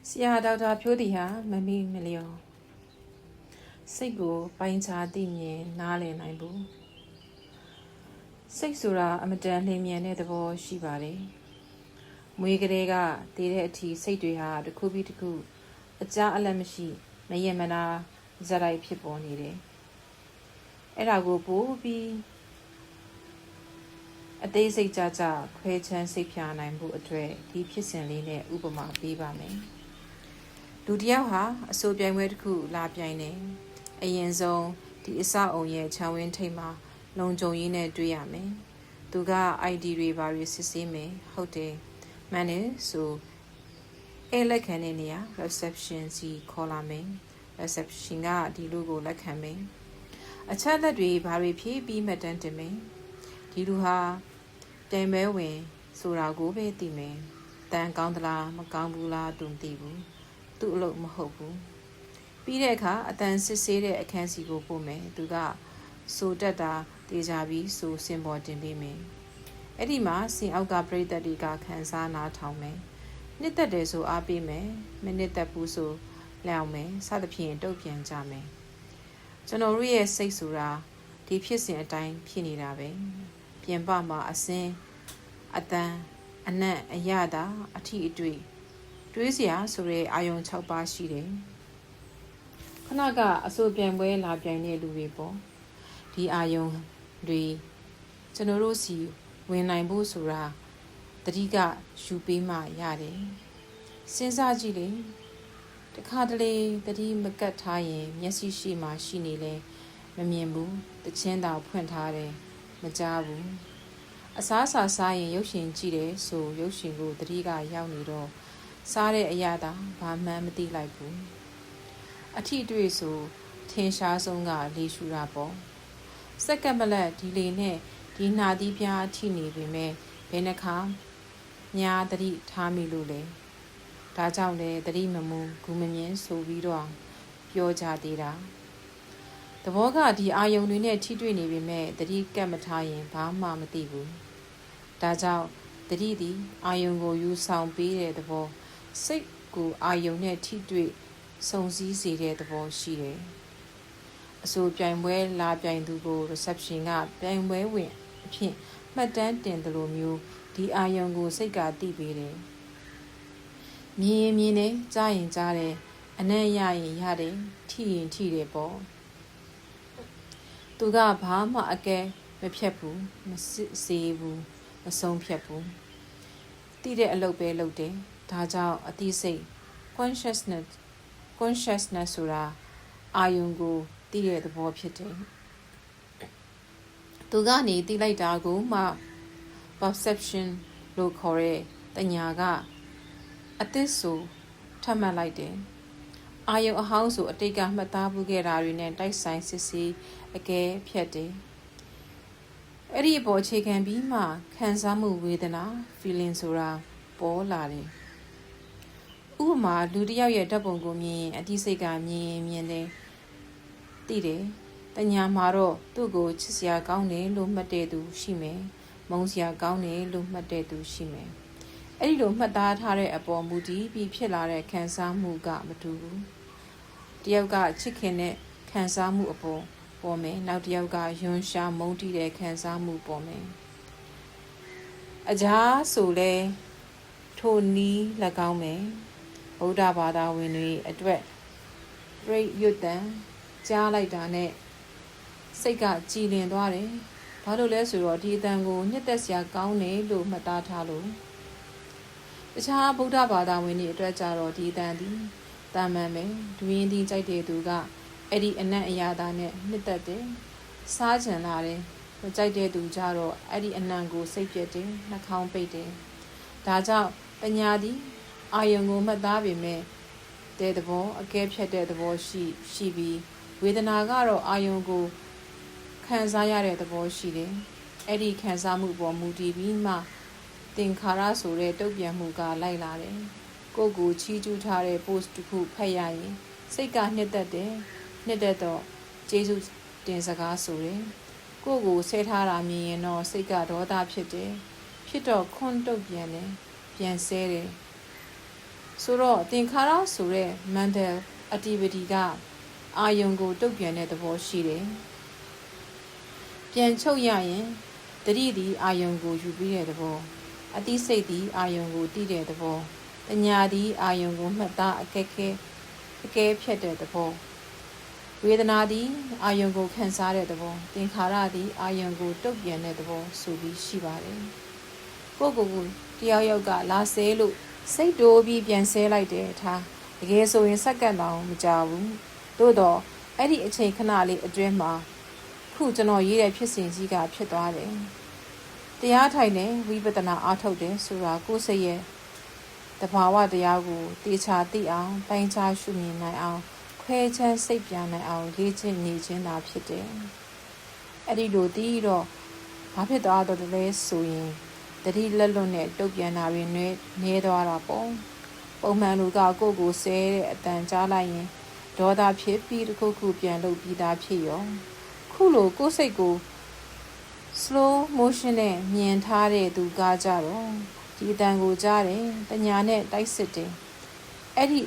ဆရာဒေါက်တာဖြိုးတီဟာမမီမလျော်စိတ်ကိုပိုင်းခြားသိမြင်နားလည်နိုင်ဘူးစိတ်ဆိုတာအမတန်လျင်မြန်တဲ့သဘောရှိပါတယ်မွေးကလေးကတည်တဲ့အထိစိတ်တွေဟာတစ်ခုပြီးတစ်ခုအကြအလတ်မရှိမယင်မနာဇာတ်လိုက်ဖြစ်ပေါ်နေတယ်အဲ့ဒါကိုပို့ပြီးအသေးစိတ်ကြကြခွဲချမ်းစိတ်ဖြာနိုင်ဖို့အတွက်ဒီဖြစ်စဉ်လေးနဲ့ဥပမာပေးပါမယ်လူတစ်ယောက်ဟာအစိုးပြိုင်ပွဲတစ်ခုလာပြိုင်တယ်အရင်ဆုံးဒီအဆောက်အုံရဲ့ခြံဝင်းထိပ်မှာလုံခြုံရေးနဲ့တွေ့ရမယ်သူက ID တွေဘာတွေစစ်ဆေးမယ်ဟုတ်တယ်မှန်တယ်ဆိုအဲ့လက်ခံတဲ့နေရာ reception စီခေါ်လာမယ် reception ကဒီလူကိုလက်ခံမယ်အချက်လက်တွေဘာတွေဖြည့်ပြီးမှတ်တမ်းတင်မယ်ဒီလူဟာပြိုင်ပွဲဝင်ဆိုတာကိုပဲသိမယ်တန်ကောင်းသလားမကောင်းဘူးလားသူမသိဘူးသူ့အလုပ်မဟုတ်ဘူးပြီးတဲ့အခါအတန်စစ်ဆေးတဲ့အခန်းစီကိုပို့မယ်သူကစိုးတက်တာတေချာပြီးစိုးစင်ပေါ်တင်ပေးမယ်အဲ့ဒီမှာစင်အောက်ကပြိတ္တတွေကခန်းစားနားထောင်မယ်နှစ်သက်တယ်ဆိုအားပေးမယ်မနစ်သက်ဘူးဆိုလျှောက်မယ်စသဖြင့်တုတ်ပြန်ကြမယ်ကျွန်တော်တို့ရဲ့စိတ်ဆိုတာဒီဖြစ်စဉ်အတိုင်းဖြစ်နေတာပဲပြင်ပမှာအစင်းအတန်အနံ့အရသာအထီအတွေ့တွေးစရာဆိုတဲ့အာယုံ6ပါးရှိတယ်ခဏကအစိုးပြိုင်ပွဲလာပြိုင်တဲ့လူတွေပေါ့ဒီအာယုံတွေကျွန်တော်တို့စီဝင်နိုင်ဖို့ဆိုတာတတိကယူပေးမှရတယ်စဉ်းစားကြည့်လေတခါတလေတတိမကတ်ထားရင်မျက်စိရှိမှရှိနေလဲမမြင်ဘူးတချင်းတောင်ဖွင့်ထားတယ်မကြားဘူးအစားစာစားရင်ရုပ်ရှင်ကြည့်တယ်ဆိုရုပ်ရှင်ကိုတတိကရောက်နေတော့စားတဲ့အရာသာဘာမှန်းမသိလိုက်ဘူးအထီးတွေ့ဆိုထင်ရှားဆုံးကလေရှူတာပေါ့စက္ကန့်မလက်ဒီလေနဲ့ဒီနှာသီးပြားအထီးနေပေမဲ့ဘယ်နှခါညာတတိထားမိလို့လဲဒါကြောင့်လေတတိမမူဂူမမြင်ဆိုပြီးတော့ပြောကြသေးတာသဘောကဒီအာယုံတွေနဲ့ထိတွေ့နေပေမဲ့တတိကတ်မထားရင်ဘာမှမသိဘူးဒါကြောင့်တတိသည်အာယုံကိုယူဆောင်ပေးတဲ့သဘောစိတ်ကိုအာယုံနဲ့ထိတွေ့စုံစည်းစေတဲ့သဘောရှိတယ်အဆိုပြိုင်ပွဲလာပြိုင်သူကို reception ကပြိုင်ပွဲဝင်အဖြစ်မှတ်တမ်းတင်တယ်လို့မျိုးဒီအာယုံကိုစိတ်ကသိပေးတယ်မြင်ရင်မြင်တယ်ကြားရင်ကြားတယ်အနံ့ရရင်ရတယ်ထိရင်ထိတယ်ပေါ့သူကဘာမှအကဲမဖြတ်ဘူးမစစ်စေးဘူးမဆုံးဖြတ်ဘူးသိတဲ့အလုပ်ပဲလုပ်တယ်ဒါကြောင့်အသိစိတ် consciousness ဆိုတာအာယုံကိုသိတဲ့သဘောဖြစ်တယ်သူကနေသိလိုက်တာကိုမှ perception လို့ခေါ်တဲ့တညာကအသစ်ဆိုထပ်မှတ်လိုက်တယ်အာယုံအဟောင်းဆိုအတိတ်ကမှတ်သားမှုခဲ့တာတွေနဲ့တိုက်ဆိုင်စစ်ဆေးအကဲဖြတ်တယ်အဲ့ဒီအပေါ်အခြေခံပြီးမှခံစားမှုဝေဒနာ feeling ဆိုတာပေါ်လာတယ်ဥပမာလူတစ်ယောက်ရဲ့ဓာတ်ပုံကိုမြင်ရင်အတိစိတ်ကမြင်တယ်သိတယ်တညာမှာတော့သူ့ကိုချစ်စရာကောင်းတယ်လို့မှတ်တဲ့သူရှိမယ်မုန်းစရာကောင်းတယ်လို့မှတ်တဲ့သူရှိမယ်အဲ့ဒီလိုမှတ်သားထားတဲ့အပေါ်မူတည်ပြီးဖြစ်လာတဲ့ခံစားမှုကမတူဘူးတယောက်ကချစ်ခင်တဲ့ခံစားမှုအပေါ်မယ်နောက်တယောက်ကယွန်းရှာမုန်းတီးတဲ့ခံစားမှုပေါ်မယ်အကြားဆိုလဲထိုနီး၎င်းမယ်ဗုဒ္ဓဘာသာဝင်တွေအတွက်ပြိယုတ်တန်ကြားလိုက်တာနဲ့စိတ်ကကြည်လင်သွားတယ်ဘာလို့လဲဆိုတော့ဒီအတန်ကိုနှစ်သက်စရာကောင်းတယ်လို့မှတ်သားထားလို့တခြားဗုဒ္ဓဘာသာဝင်တွေအတွက်ကြတော့ဒီအတန်ဒီတာမန်ပဲဒူရင်ဒီကြိုက်တဲ့သူကအဲ့ဒီအနံ့အရာသားနဲ့နှစ်သက်တယ်စားကြံလာတယ်မကြိုက်တဲ့သူကြတော့အဲ့ဒီအနံ့ကိုစိတ်ပြက်တယ်နှာခေါင်းပိတ်တယ်ဒါကြောင့်ပညာသည်အာယုံကိုမှတ်သားပေမဲ့တဲ့သဘောအကဲဖြတ်တဲ့သဘောရှိပြီးဝေဒနာကတော့အာယုံကိုခံစားရတဲ့သဘောရှိတယ်အဲ့ဒီခံစားမှုပေါ်မူတည်ပြီးမှသင်္ခါရဆိုတဲ့တုတ်ပြန်မှုကလိုက်လာတယ်ကိုယ့်ကိုချီးကျူးထားတဲ့ post တစ်ခုဖတ်ရရင်စိတ်ကနှစ်သက်တယ်နှစ်သက်တော့ကျေးဇူးတင်စကားဆိုတယ်ကိုယ့်ကိုဆဲထားတာမြင်ရင်တော့စိတ်ကဒေါသဖြစ်တယ်ဖြစ်တော့ခွန်းတုတ်ပြန်တယ်ပြန်ဆဲတယ် ဆိုတော့သင်္ခါရဆိုတဲ့ mental activity ကအာယုံကိုတုတ်ပြန်တဲ့သဘောရှိတယ်ပြန်ချုပ်ရရင်တတိသည်အာယုံကိုယူပြီးတဲ့သဘောအသိစိတ်သည်အာယုံကိုတည်တဲ့သဘောပညာသည်အာယုံကိုမှတ်သားအကဲဖြတ်တဲ့သဘောဝေဒနာသည်အာယုံကိုခံစားတဲ့သဘောသင်္ခါရသည်အာယုံကိုတုတ်ပြန်တဲ့သဘောဆိုပြီးရှိပါတယ်ကိုတယောက်ယောက်ကလာဆဲလို့စိတ်တိုးပြီးပြန်ဆဲလိုက်တယ်ထားတကယ်ဆိုရင်စက္ကန့်တောင်မကြာဘူးသို့တော့အဲ့ဒီအချိန်ခဏလေးအတွင်းမှာခုကျွန်တော်ရေးတဲ့ဖြစ်စဉ်ကြီးကဖြစ်သွားတယ်တရားထိုင်နေဝိပဿနာအားထုတ်တယ်ဆိုတာကိုယ်စိတ်ရဲ့တဘာဝတရားကိုတေချာသိအောင်ပိုင်းခြားရှုမြင်နိုင်အောင်ခွဲခြမ်းစိတ်ပြန်နိုင်အောင်လေ့ကျင့်နေခြင်းသာဖြစ်တယ်အဲ့ဒီလိုသိတော့ဘာဖြစ်သွားတော့လဲဆိုရင်တတိလက်လွတ်နဲ့တုတ်ပြန်တာတွေနေသွားတာပေါ့ပုံမှန်လူကကိုယ်ကိုဆဲတဲ့အတန်ကြားလိုက်ရင်ဒေါသဖြစ်ပြီးတစ်ခုပြန်လုပ်ပြီးသားဖြစ်ရောခုလိုကိုယ်စိတ်ကို slow motion နဲ့မြင်ထားတဲ့သူကကြတော့ဒီအတန်ကိုကြားတယ်တညာနဲ့တိုက်စစ်တယ်အဲ့ဒီ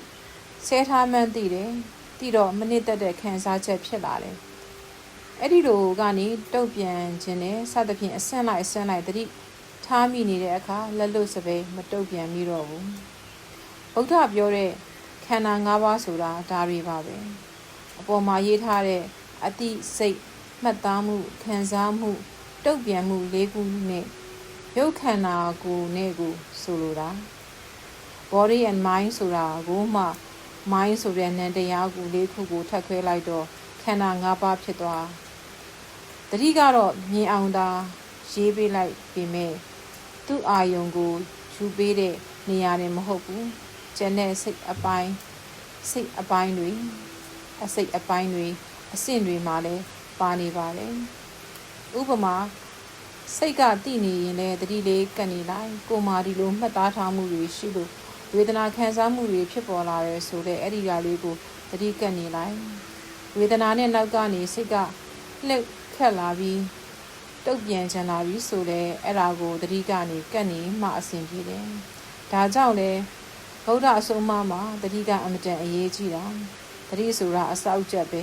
ဆဲထားမှန်းသိတယ်သိတော့မနစ်သက်တဲ့ခံစားချက်ဖြစ်လာတယ်အဲ့ဒီလိုကနေတုတ်ပြန်ခြင်းနဲ့စသဖြင့်အဆင့်လိုက်တတိထားမိနေတဲ့အခါလက်လွတ်စပယ်မတုတ်ပြန်မိတော့ဘူးဗုဒ္ဓပြောတဲ့ခန္ဓာ၅ပါးဆိုတာဒါတွေပါပဲအပေါ်မှာရေးထားတဲ့အတိစိတ်မှတ်သားမှုခံစားမှုတုတ်ပြန်မှု၄ခုနဲ့ရုပ်ခန္ဓာကိုယ်နဲ့ကိုဆိုလိုတာ body and mind ဆိုတာကိုမှ mind ဆိုတဲ့နံတရားကို၄ခုကိုထပ်ခွဲလိုက်တော့ခန္ဓာ၅ပါးဖြစ်သွားတတိကတော့မြင်အောင်သာရေးပေးလိုက်ပေမဲ့သူ့အာယုံကိုယူပေးတဲ့နေရာတွေမဟုတ်ဘူးကျန်တဲ့စိတ်အပိုင်းတွေအစိတ်အပိုင်းတွေအဆင့်တွေမှာလည်းပါနေပါတယ်ဥပမာစိတ်ကတိနေရင်လည်းတတိလေးကပ်နေလိုက်ကိုမာဒီလိုမှတ်သားထားမှုတွေရှိလို့ဝေဒနာခံစားမှုတွေဖြစ်ပေါ်လာတယ်ဆိုတဲ့အဲ့ဒီကလေးကိုတတိကပ်နေလိုက်ဝေဒနာနဲ့နောက်ကနေစိတ်ကလှက်ခတ်လာပြီးတုတ်ပြန်ချင်လာပြီးဆိုတဲ့အဲ့ဒါကိုတတိကနေကပ်နေမှအဆင်ပြေတယ်ဒါကြောင့်လေဗုဒ္ဓအဆုံးအမမှာတတိကအမတန်အရေးကြီးတာတတိဆိုတာအစောက်ချက်ပဲ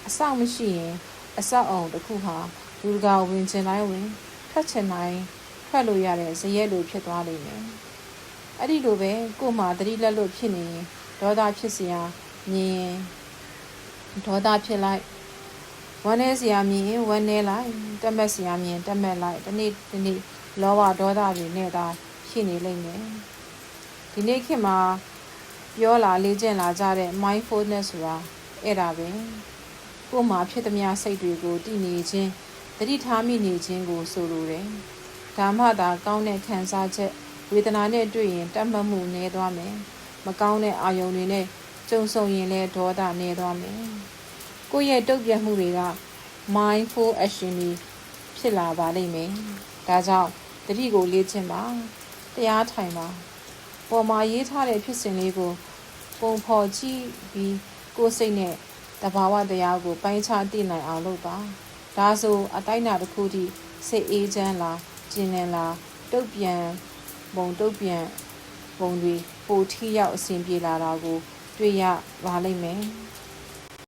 အစောက်မရှိရင်အစောက်အောင်တစ်ခုဟာလူတကာဝင်ချင်တိုင်းဝင်ထွက်ချင်တိုင်းထွက်လို့ရတဲ့ဇရက်လိုဖြစ်သွားလိမ့်မယ်အဲ့ဒီလိုပဲကို့မှာတတိလက်လို့ဖြစ်နေရင်ဒေါသဖြစ်စရာမြင်ရင်ဒေါသဖြစ်လိုက်ဝမ်းနေစရာမြင်ရင်ဝမ်းနေလိုက်တက်မက်စရာမြင်တက်မက်လိုက်ဒီနေ့လောဘဒေါသတွေနဲ့သာဖြစ်နေလိမ့်မယ်ဒီနေ့ခေတ်မှာပြောလာလေ့ကျင့်လာကြတဲ့ mindfulness ဆိုတာအဲ့ဒါပဲကိုယ်မှာဖြစ်သမျှစိတ်တွေကိုတည်နေခြင်းတတိထားမိနေခြင်းကိုဆိုလိုတယ်ဒါမှသာကောင်းတဲ့ခံစားချက်ဝေဒနာနဲ့တွေ့ရင်တတ်မှတ်မှုနည်းသွားမယ်မကောင်းတဲ့အာယုံတွေနဲ့ကြုံဆုံရင်လည်းဒေါသနည်းသွားမယ်ကိုယ့်ရဲ့တုတ်ပြတ်မှုတွေက mindful action တွေဖြစ်လာပါလိမ့်မယ်ဒါကြောင့်တတိကိုလေ့ကျင့်ပါတရားထိုင်ပါပေါ်မှာရေးထားတဲ့ဖြစ်စဉ်လေးကိုပုံဖော်ကြည့်ပြီးကိုယ်စိတ်နဲ့တဘာဝတရားကိုပိုင်းခြားသိနိုင်အောင်လုပ်ပါဒါဆိုအတိုင်းအတာတစ်ခုထိစိတ်အေးချမ်းလာကျဉ်းလည်လာတုတ်ပြန်ပုံတွေပိုထိရောက်အဆင်ပြေလာတာကိုတွေ့ရပါလိမ့်မယ်